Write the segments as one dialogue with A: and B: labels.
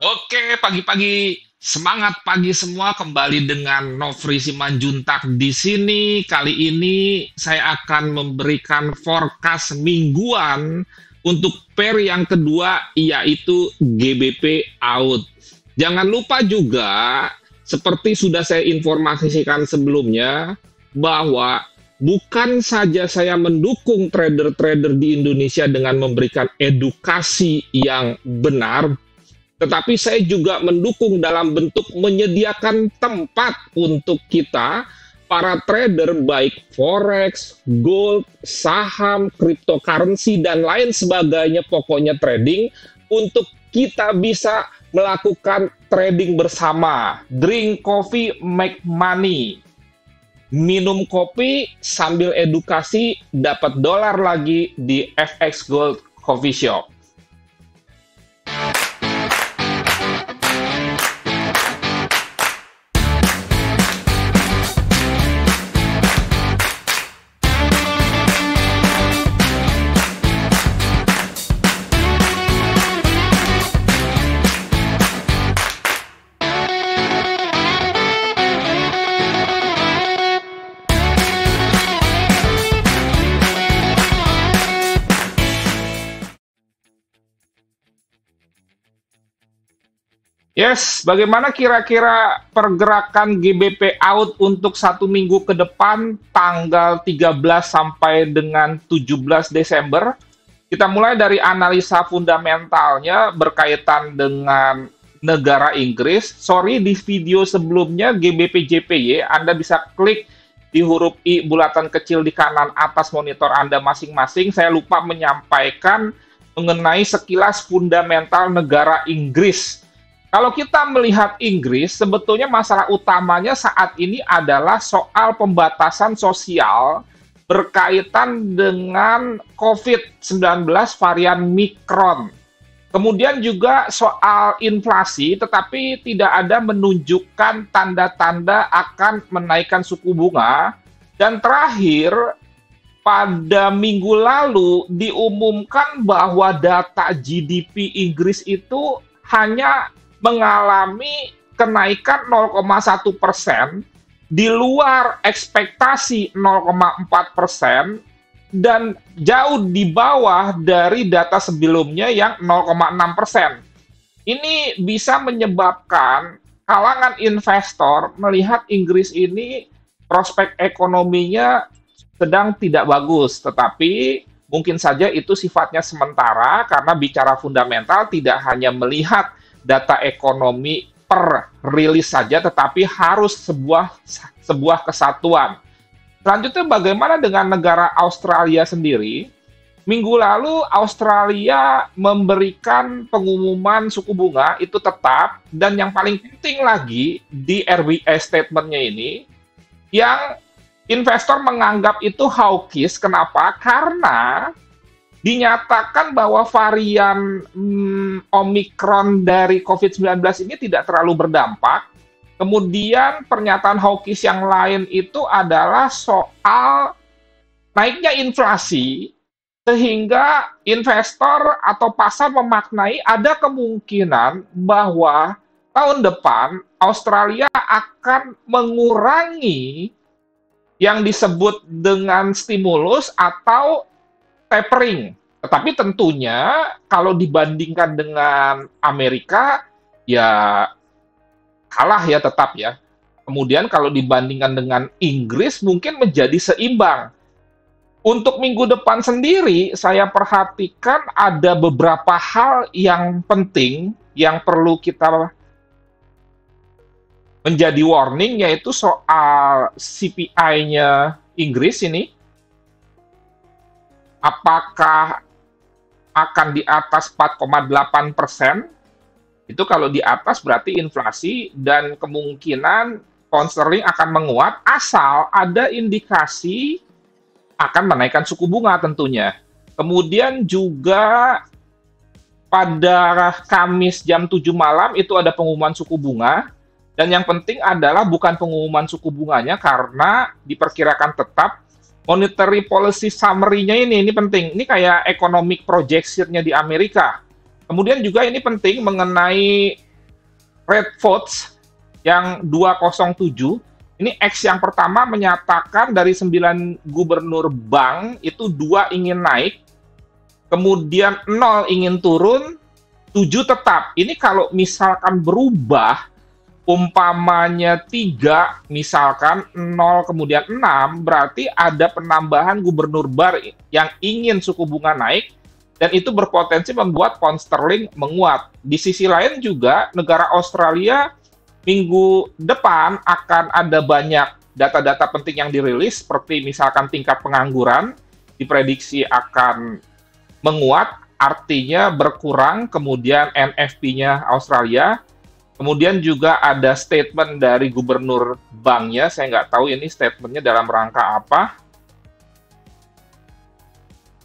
A: Oke, pagi-pagi semangat pagi semua kembali dengan Nofri Simanjuntak di sini. Kali ini saya akan memberikan forecast mingguan untuk pair yang kedua yaitu GBP out. Jangan lupa juga seperti sudah saya informasikan sebelumnya bahwa bukan saja saya mendukung trader-trader di Indonesia dengan memberikan edukasi yang benar, tetapi saya juga mendukung dalam bentuk menyediakan tempat untuk kita, para trader, baik forex, gold, saham, cryptocurrency, dan lain sebagainya, pokoknya trading, untuk kita bisa melakukan trading bersama. Drink coffee, make money. Minum kopi sambil edukasi, dapat dolar lagi di FX Gold Coffee Shop. Yes, bagaimana kira-kira pergerakan GBP out untuk 1 minggu ke depan, tanggal 13 sampai dengan 17 Desember? Kita mulai dari analisa fundamentalnya berkaitan dengan negara Inggris. Sorry, di video sebelumnya GBP JPY, Anda bisa klik di huruf I bulatan kecil di kanan atas monitor Anda masing-masing. Saya lupa menyampaikan mengenai sekilas fundamental negara Inggris. Kalau kita melihat Inggris, sebetulnya masalah utamanya saat ini adalah soal pembatasan sosial berkaitan dengan COVID-19 varian Mikron. Kemudian juga soal inflasi, tetapi tidak ada menunjukkan tanda-tanda akan menaikkan suku bunga. Dan terakhir, pada minggu lalu diumumkan bahwa data GDP Inggris itu hanya mengalami kenaikan 0,1%, di luar ekspektasi 0,4%, dan jauh di bawah dari data sebelumnya yang 0,6%. Ini bisa menyebabkan kalangan investor melihat Inggris ini prospek ekonominya sedang tidak bagus, tetapi mungkin saja itu sifatnya sementara karena bicara fundamental tidak hanya melihat data ekonomi per rilis saja, tetapi harus sebuah kesatuan. Selanjutnya, bagaimana dengan negara Australia sendiri? Minggu lalu Australia memberikan pengumuman suku bunga itu tetap, dan yang paling penting lagi di RBI statement-nya ini, yang investor menganggap itu hawkish. Kenapa? Karena dinyatakan bahwa varian Omicron dari COVID-19 ini tidak terlalu berdampak. Kemudian pernyataan hawkish yang lain itu adalah soal naiknya inflasi, sehingga investor atau pasar memaknai ada kemungkinan bahwa tahun depan Australia akan mengurangi yang disebut dengan stimulus atau tapering. Tetapi tentunya kalau dibandingkan dengan Amerika, ya kalah ya tetap ya. Kemudian kalau dibandingkan dengan Inggris, mungkin menjadi seimbang. Untuk minggu depan sendiri, saya perhatikan ada beberapa hal yang penting yang perlu kita menjadi warning, yaitu soal CPI-nya Inggris ini. Apakah akan di atas 4,8%? Itu kalau di atas berarti inflasi, dan kemungkinan pound sterling akan menguat asal ada indikasi akan menaikkan suku bunga tentunya. Kemudian juga pada Kamis jam 7 malam itu ada pengumuman suku bunga, dan yang penting adalah bukan pengumuman suku bunganya karena diperkirakan tetap. Monetary policy summary-nya ini penting. Ini kayak economic projection-nya di Amerika. Kemudian juga ini penting mengenai red votes yang 207. Ini X yang pertama menyatakan dari 9 gubernur bank itu 2 ingin naik, kemudian 0 ingin turun, 7 tetap. Ini kalau misalkan berubah, umpamanya 3, misalkan 0 kemudian 6, berarti ada penambahan gubernur baru yang ingin suku bunga naik, dan itu berpotensi membuat pound sterling menguat. Di sisi lain juga, negara Australia minggu depan akan ada banyak data-data penting yang dirilis, seperti misalkan tingkat pengangguran diprediksi akan menguat, artinya berkurang, kemudian NFP-nya Australia, kemudian juga ada statement dari gubernur banknya, saya nggak tahu ini statementnya dalam rangka apa.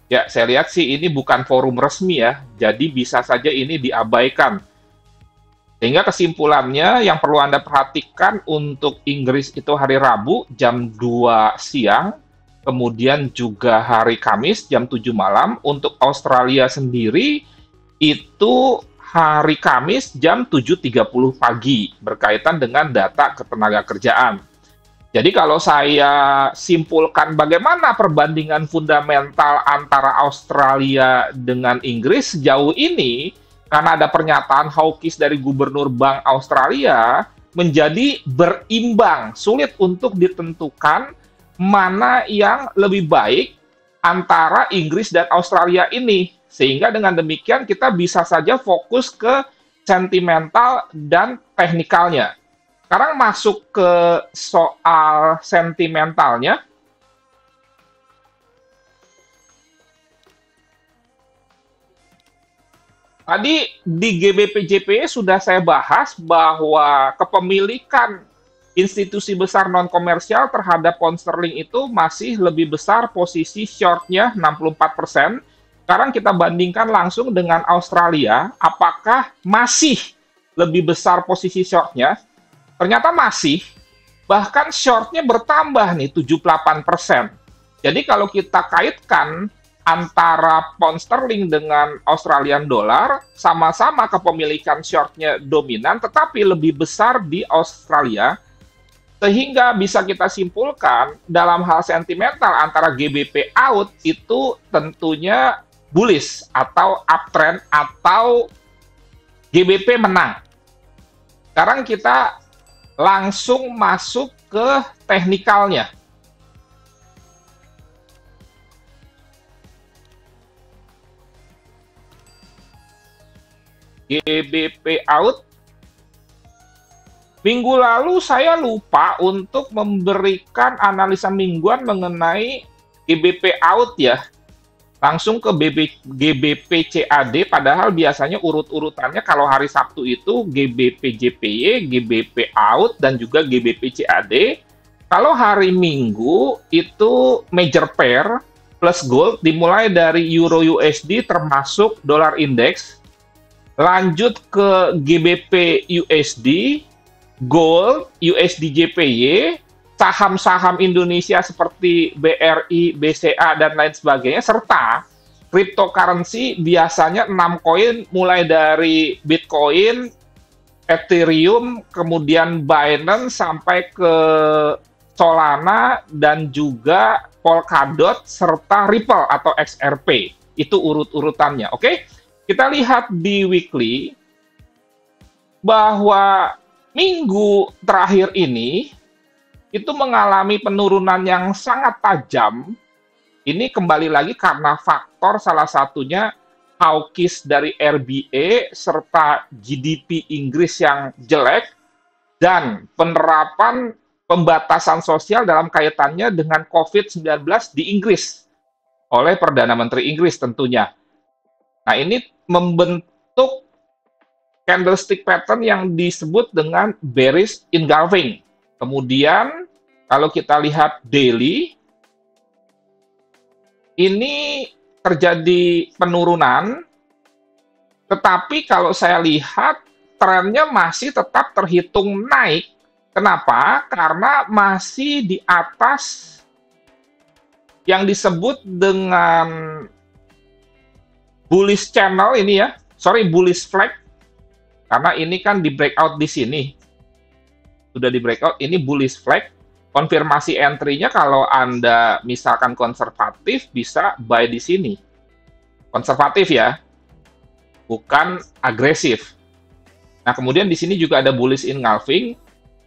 A: Ya, saya lihat sih ini bukan forum resmi ya, jadi bisa saja ini diabaikan. Sehingga kesimpulannya yang perlu Anda perhatikan untuk Inggris itu hari Rabu jam 2 siang, kemudian juga hari Kamis jam 7 malam. Untuk Australia sendiri itu hari Kamis jam 7.30 pagi, berkaitan dengan data ketenagakerjaan. Jadi kalau saya simpulkan bagaimana perbandingan fundamental antara Australia dengan Inggris sejauh ini, karena ada pernyataan hawkish dari gubernur Bank Australia, menjadi berimbang, sulit untuk ditentukan mana yang lebih baik antara Inggris dan Australia ini. Sehingga dengan demikian kita bisa saja fokus ke sentimental dan teknikalnya. Sekarang masuk ke soal sentimentalnya. Tadi di GBP-JPY sudah saya bahas bahwa kepemilikan institusi besar non-komersial terhadap pound sterling itu masih lebih besar posisi short-nya 64%. Sekarang kita bandingkan langsung dengan Australia, apakah masih lebih besar posisi short-nya? Ternyata masih, bahkan short-nya bertambah nih 78%. Jadi kalau kita kaitkan antara pound sterling dengan Australian dollar, sama-sama kepemilikan short-nya dominan, tetapi lebih besar di Australia, sehingga bisa kita simpulkan dalam hal sentimental antara GBP out itu tentunya bullish atau uptrend atau GBP menang. Sekarang kita langsung masuk ke teknikalnya. GBP out. Minggu lalu saya lupa untuk memberikan analisa mingguan mengenai GBP out ya. Langsung ke GBP CAD, padahal biasanya urut-urutannya kalau hari Sabtu itu GBP JPY, GBP out, dan juga GBP CAD. Kalau hari Minggu itu major pair plus gold, dimulai dari Euro USD termasuk dolar index, lanjut ke GBP USD, gold, USD JPY, saham-saham Indonesia seperti BRI, BCA, dan lain sebagainya, serta cryptocurrency biasanya 6 koin mulai dari Bitcoin, Ethereum, kemudian Binance, sampai ke Solana, dan juga Polkadot, serta Ripple atau XRP. Itu urut-urutannya, oke? Kita lihat di weekly bahwa minggu terakhir ini itu mengalami penurunan yang sangat tajam. Ini kembali lagi karena faktor salah satunya hawkish dari RBA serta GDP Inggris yang jelek dan penerapan pembatasan sosial dalam kaitannya dengan COVID-19 di Inggris oleh Perdana Menteri Inggris tentunya. Nah, ini membentuk candlestick pattern yang disebut dengan bearish engulfing. Kemudian, kalau kita lihat daily, ini terjadi penurunan, tetapi kalau saya lihat, trennya masih tetap terhitung naik. Kenapa? Karena masih di atas yang disebut dengan bullish channel ini ya, bullish flag. Karena ini kan di breakout di sini. Sudah di breakout, ini bullish flag. Konfirmasi entry-nya kalau Anda misalkan konservatif, bisa buy di sini. Konservatif ya, bukan agresif. Nah, kemudian di sini juga ada bullish engulfing,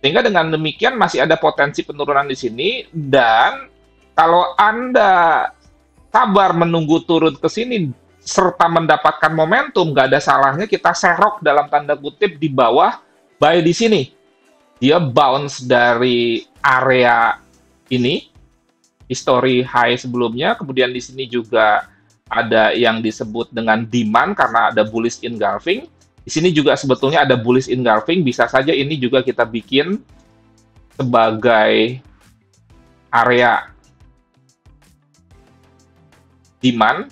A: sehingga dengan demikian masih ada potensi penurunan di sini, dan kalau Anda sabar menunggu turun ke sini, serta mendapatkan momentum, nggak ada salahnya kita serok dalam tanda kutip di bawah, buy di sini. Dia bounce dari area ini, history high sebelumnya, kemudian di sini juga ada yang disebut dengan demand karena ada bullish engulfing. Di sini juga sebetulnya ada bullish engulfing, bisa saja ini juga kita bikin sebagai area demand.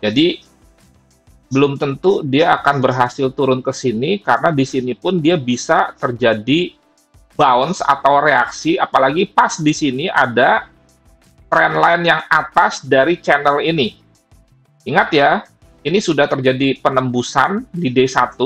A: Jadi belum tentu dia akan berhasil turun ke sini, karena di sini pun dia bisa terjadi bounce atau reaksi, apalagi pas di sini ada trendline yang atas dari channel ini. Ingat ya, ini sudah terjadi penembusan di D1,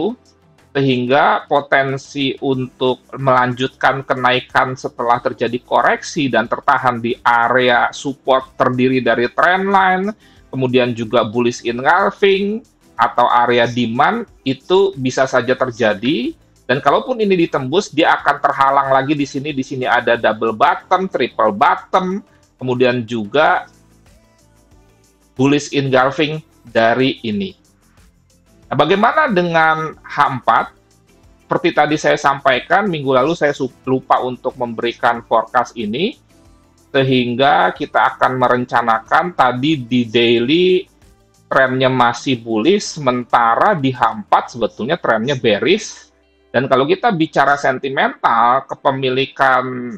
A: sehingga potensi untuk melanjutkan kenaikan setelah terjadi koreksi dan tertahan di area support terdiri dari trendline, kemudian juga bullish engulfing, atau area demand, itu bisa saja terjadi. Dan kalaupun ini ditembus, dia akan terhalang lagi di sini. Di sini ada double bottom, triple bottom, kemudian juga bullish engulfing dari ini. Nah, bagaimana dengan H4? Seperti tadi saya sampaikan, minggu lalu saya lupa untuk memberikan forecast ini, sehingga kita akan merencanakan tadi di daily trennya masih bullish, sementara di H4 sebetulnya trennya bearish. Dan kalau kita bicara sentimental, kepemilikan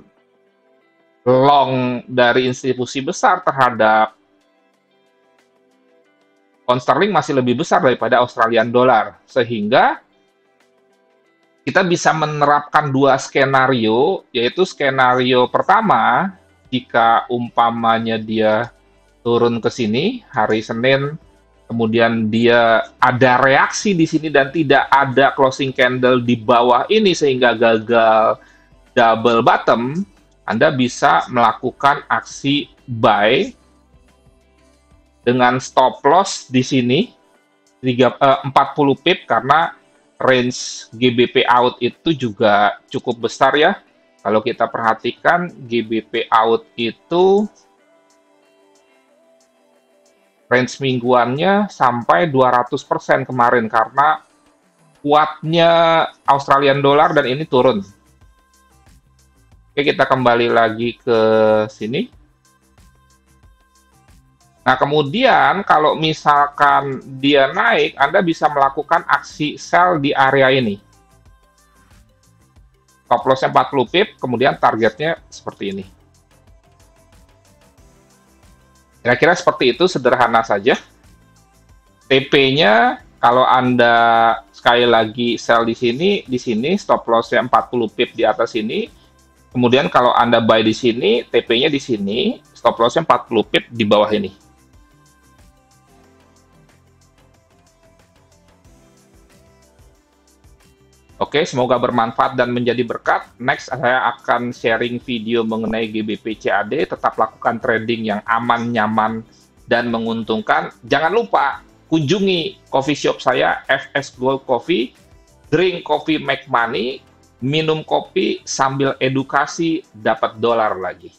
A: long dari institusi besar terhadap pound sterling masih lebih besar daripada Australian dollar, sehingga kita bisa menerapkan dua skenario, yaitu skenario pertama, jika umpamanya dia turun ke sini hari Senin, kemudian dia ada reaksi di sini dan tidak ada closing candle di bawah ini sehingga gagal double bottom, Anda bisa melakukan aksi buy dengan stop loss di sini 40 pip, karena range GBP out itu juga cukup besar ya. Kalau kita perhatikan GBP out itu range mingguannya sampai 200% kemarin karena kuatnya Australian dollar dan ini turun. Oke, kita kembali lagi ke sini. Nah, kemudian kalau misalkan dia naik, Anda bisa melakukan aksi sell di area ini. Stop loss-nya 40 pip, kemudian targetnya seperti ini. Kira-kira seperti itu, sederhana saja. TP-nya, kalau Anda sekali lagi sell di sini stop loss-nya 40 pip di atas ini. Kemudian kalau Anda buy di sini, TP-nya di sini, stop loss-nya 40 pip di bawah ini. Oke, semoga bermanfaat dan menjadi berkat. Next, saya akan sharing video mengenai GBP CAD. Tetap lakukan trading yang aman, nyaman, dan menguntungkan. Jangan lupa kunjungi coffee shop saya, FS Gold Coffee. Drink coffee make money, minum kopi sambil edukasi, dapat dolar lagi.